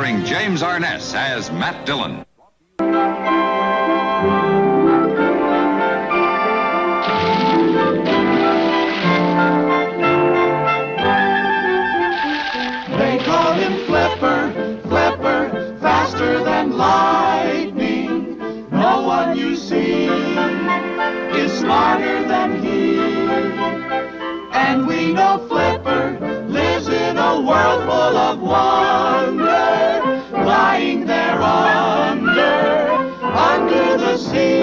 starring James Arness as Matt Dillon. They call him Flipper, Flipper, faster than lightning. No one you see is smarter than he. And we know Flipper lives in a world full of wonder, lying there under the sea.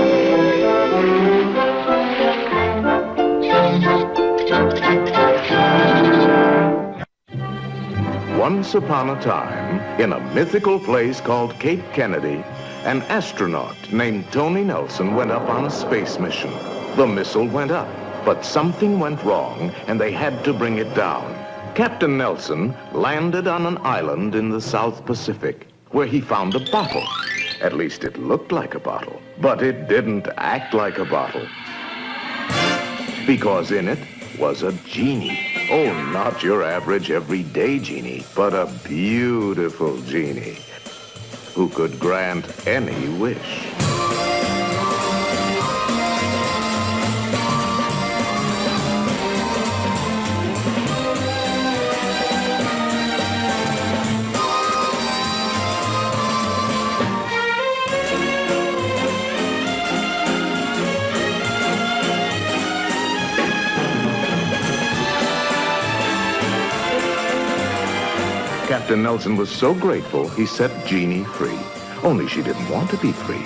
Once upon a time, in a mythical place called Cape Kennedy, an astronaut named Tony Nelson went up on a space mission. The missile went up, but something went wrong, and they had to bring it down. Captain Nelson landed on an island in the South Pacific, where he found a bottle. At least it looked like a bottle, but it didn't act like a bottle, because in it was a genie. Oh, not your average everyday genie, but a beautiful genie who could grant any wish. Captain Nelson was so grateful, he set Jeannie free. Only she didn't want to be free.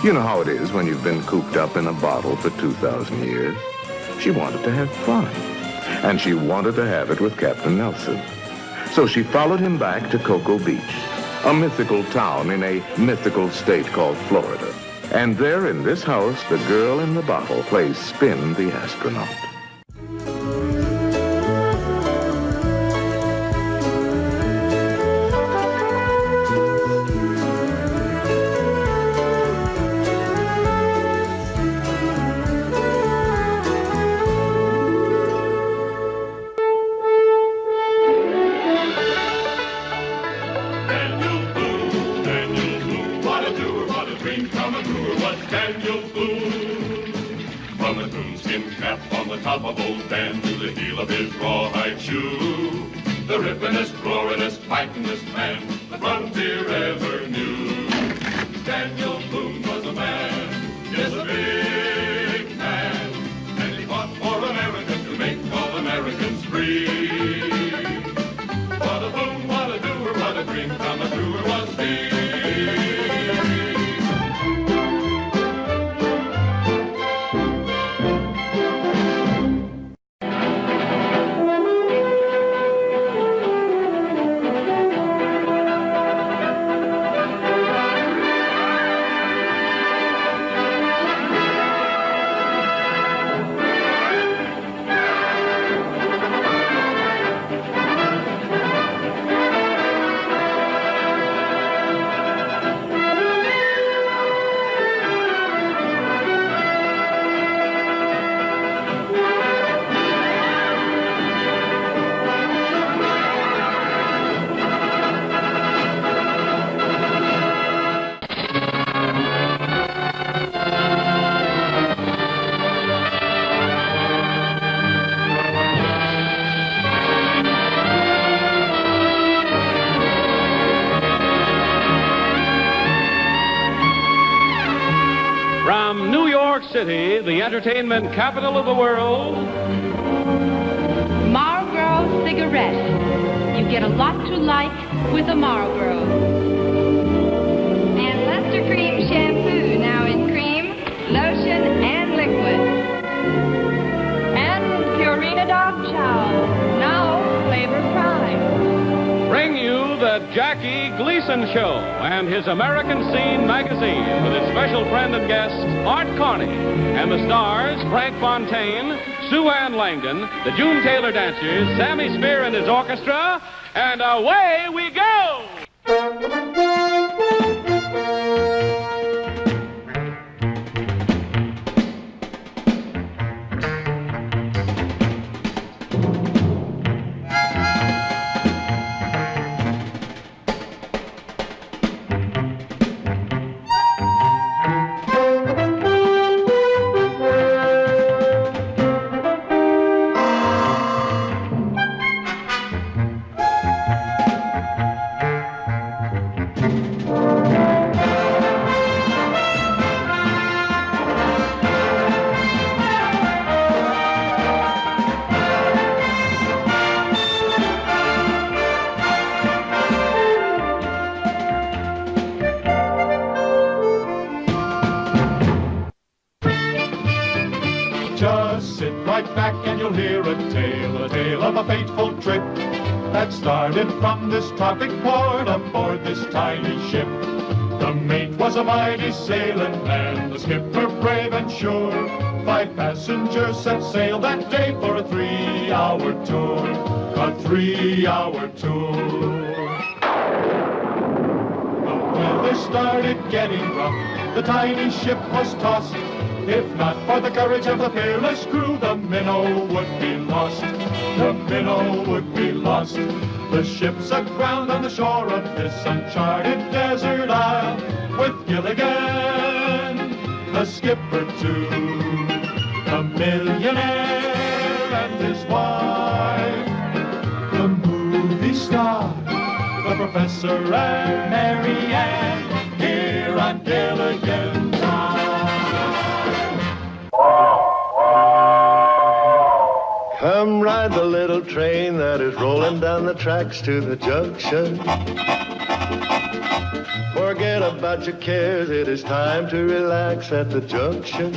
You know how it is when you've been cooped up in a bottle for 2,000 years. She wanted to have fun, and she wanted to have it with Captain Nelson. So she followed him back to Cocoa Beach, a mythical town in a mythical state called Florida. And there in this house, the girl in the bottle plays Spin the astronaut. From the coonskin cap on the top of old Dan to the heel of his rawhide shoe, the rippenest, roaringest, fightingest man the frontier ever knew. Daniel Boone was a man, yes, a big man, and he fought for America to make all Americans free. What a boom, what a doer, what a dream come a truer was he. From New York City, the entertainment capital of the world, Marlboro cigarette. You get a lot to like with a Marlboro. And Luster Cream shampoo, now in cream, lotion, and liquid. And Purina dog chow, now flavor prime. bring you the Jackie Gleason Show and his American Scene magazine with its special friend and guest, Art Carney, and the stars, Frank Fontaine, Sue Ann Langdon, the June Taylor Dancers, Sammy Spear and his orchestra, and away we go! hear a tale of a fateful trip that started from this tropic port aboard this tiny ship. The mate was a mighty sailing man, the skipper brave and sure. 5 passengers set sail that day for a 3-hour tour. A 3-hour tour. The weather started getting rough, the tiny ship was tossed. If not for the courage of the fearless crew, the minnow would be lost. The minnow would be lost. The ship's aground on the shore of this uncharted desert isle, with Gilligan, the skipper too, the millionaire and his wife, the movie star, the professor and Mary Ann, here on Gilligan's Island. Come ride the little train that is rolling down the tracks to the junction. Forget about your cares, it is time to relax at the junction.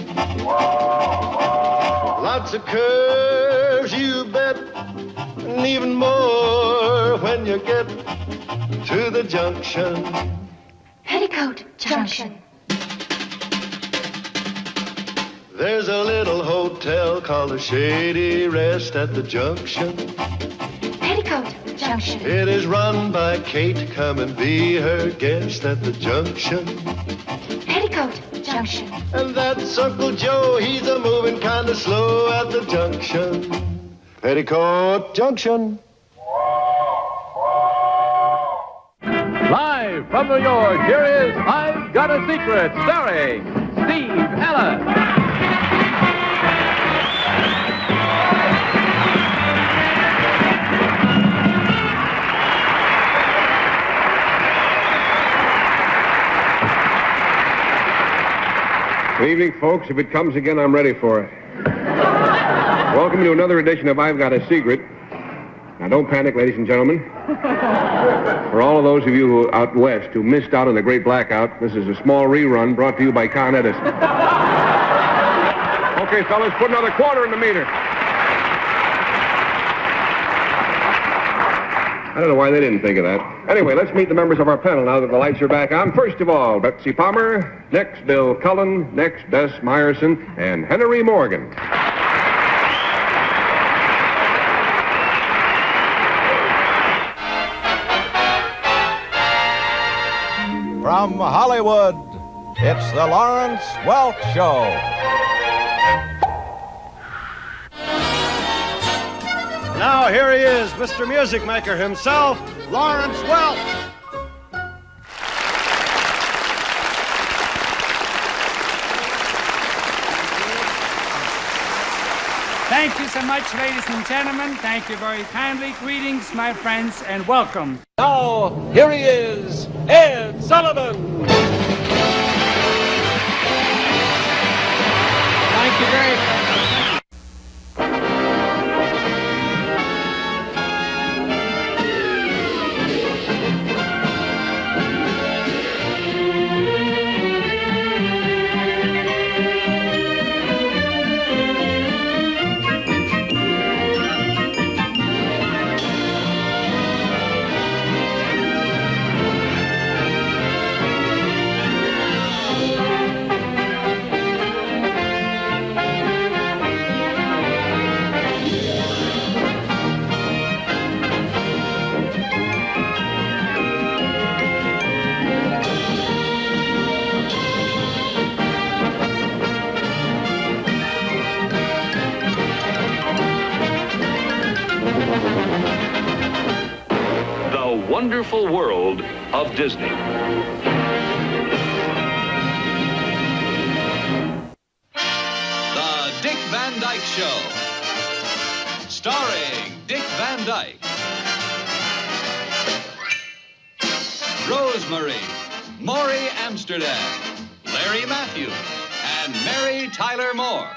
Lots of curves, you bet, and even more when you get to the junction. Petticoat Junction. There's a little hotel called the Shady Rest at the junction. Petticoat Junction. It is run by Kate, come and be her guest at the junction. Petticoat Junction. And that's Uncle Joe, he's a moving kind of slow at the junction. Petticoat Junction. Live from New York, here is I've Got a Secret, starring Steve Allen. Good evening, folks. If it comes again, I'm ready for it. Welcome to another edition of I've Got a Secret. Now, don't panic, ladies and gentlemen. For all of those of you who out west who missed out on the great blackout, this is a small rerun brought to you by Con Edison. Okay, fellas, put another quarter in the meter. I don't know why they didn't think of that. Anyway, let's meet the members of our panel now that the lights are back on. First of all, Betsy Palmer, next Bill Cullen, next Des Meyerson, and Henry Morgan. From Hollywood, it's the Lawrence Welk Show. Now here he is, Mr. Music Maker himself, Lawrence Welk. Thank you so much, ladies and gentlemen. Thank you very kindly. Greetings, my friends, and welcome. Now, here he is, Ed Sullivan. Thank you very much. Wonderful world of Disney. The Dick Van Dyke Show. Starring Dick Van Dyke. Rosemary, Maury Amsterdam, Larry Matthews, and Mary Tyler Moore.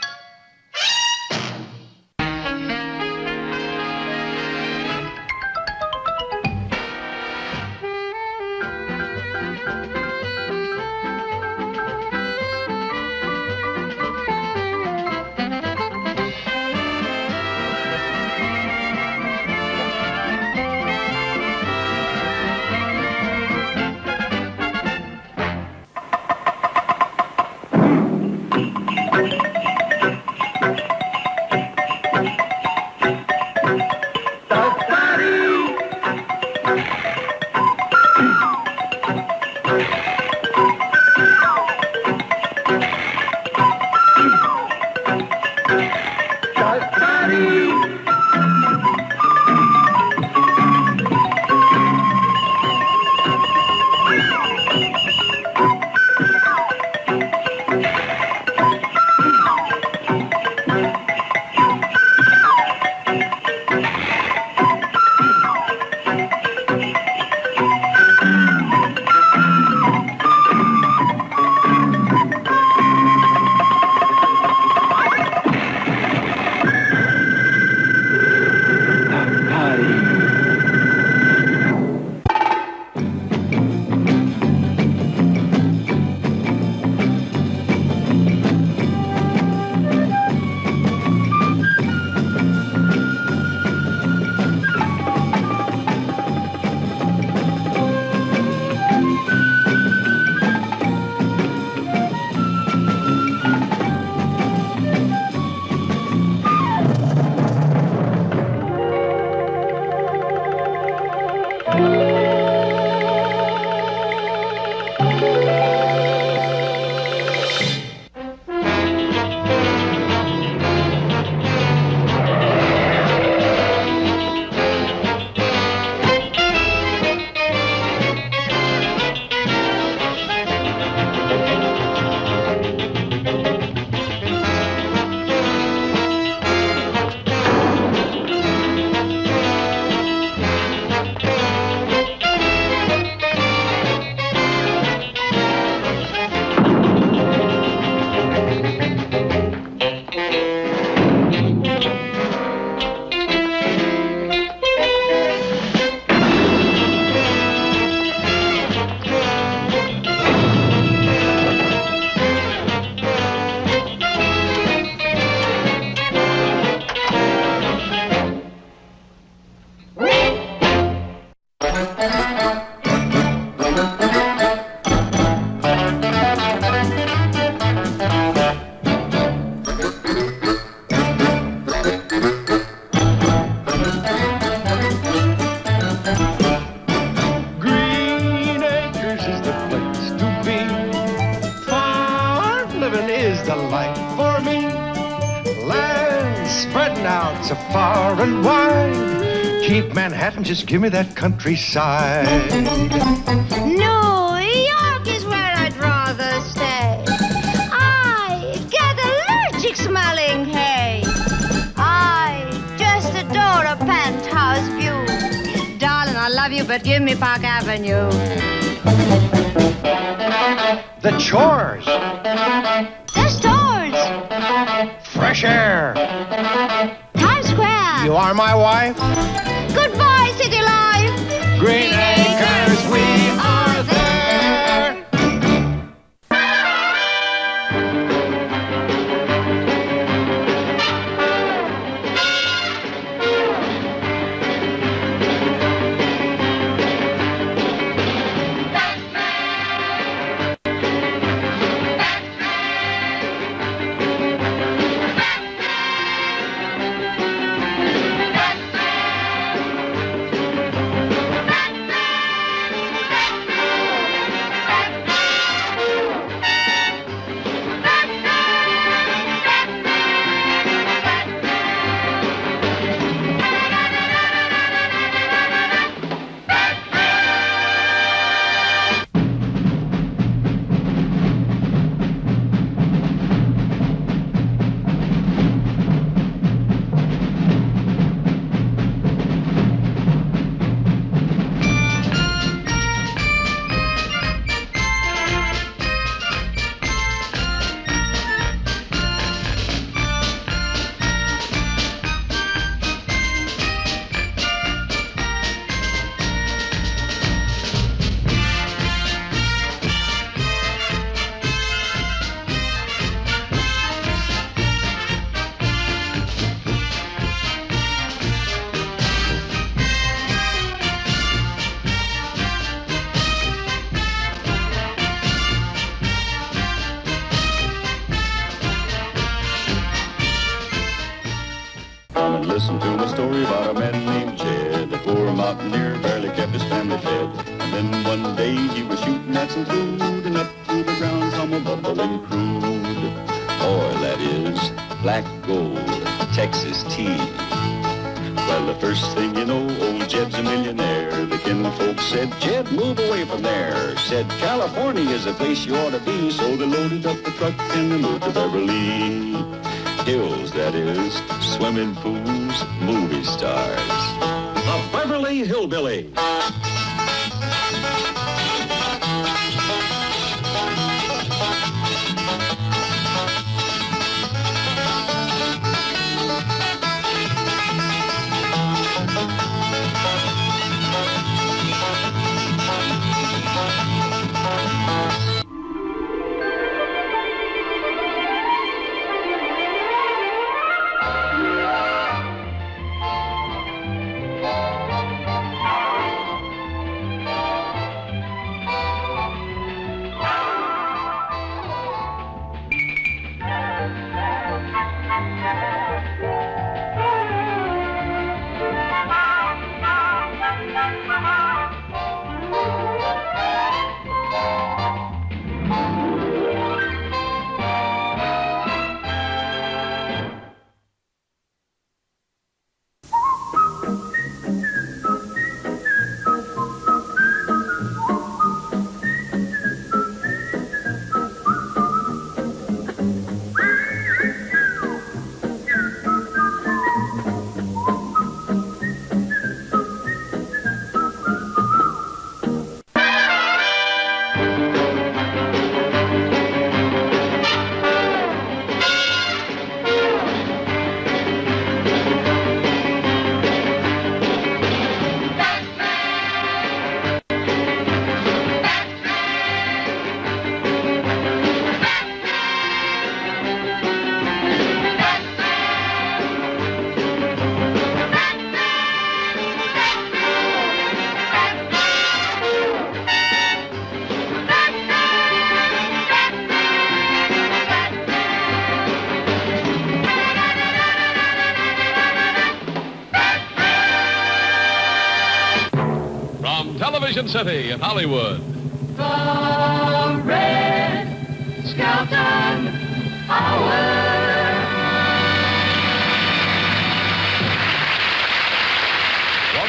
far and wide. Keep Manhattan, just give me that countryside. New York is where I'd rather stay. I get allergic smelling hay. I just adore a penthouse view. Darling, I love you, but give me Park Avenue. The chores. The stores. Fresh air. Times Square. You are my wife. Goodbye, city life. Green Acres, we are there. Listen to a story about a man named Jed. A poor mountaineer barely kept his family fed. And then one day he was shooting at some food, and up through the ground come a bubbling crude oil, that is, black gold, Texas tea. Well, the first thing you know, old Jed's a millionaire. The kinfolks said, Jed, move away from there. Said, California is the place you ought to be. So they loaded up the truck and they moved to Beverly Hills, that is, swimming pools, movie stars. The Beverly Hillbillies. Television City in Hollywood. The Red Skelton Hour.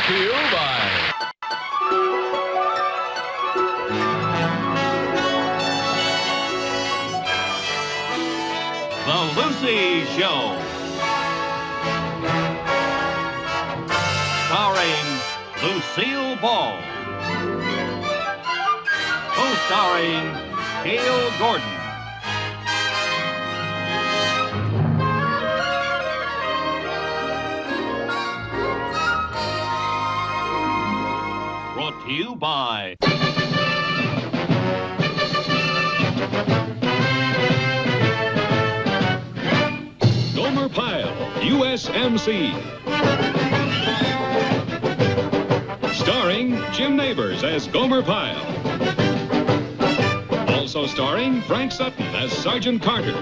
to you by The Lucy Show. Starring Lucille Ball. Co-starring Gail Gordon. Brought to you by Gomer Pyle, USMC. Starring Jim Neighbors as Gomer Pyle. Also starring Frank Sutton as Sergeant Carter.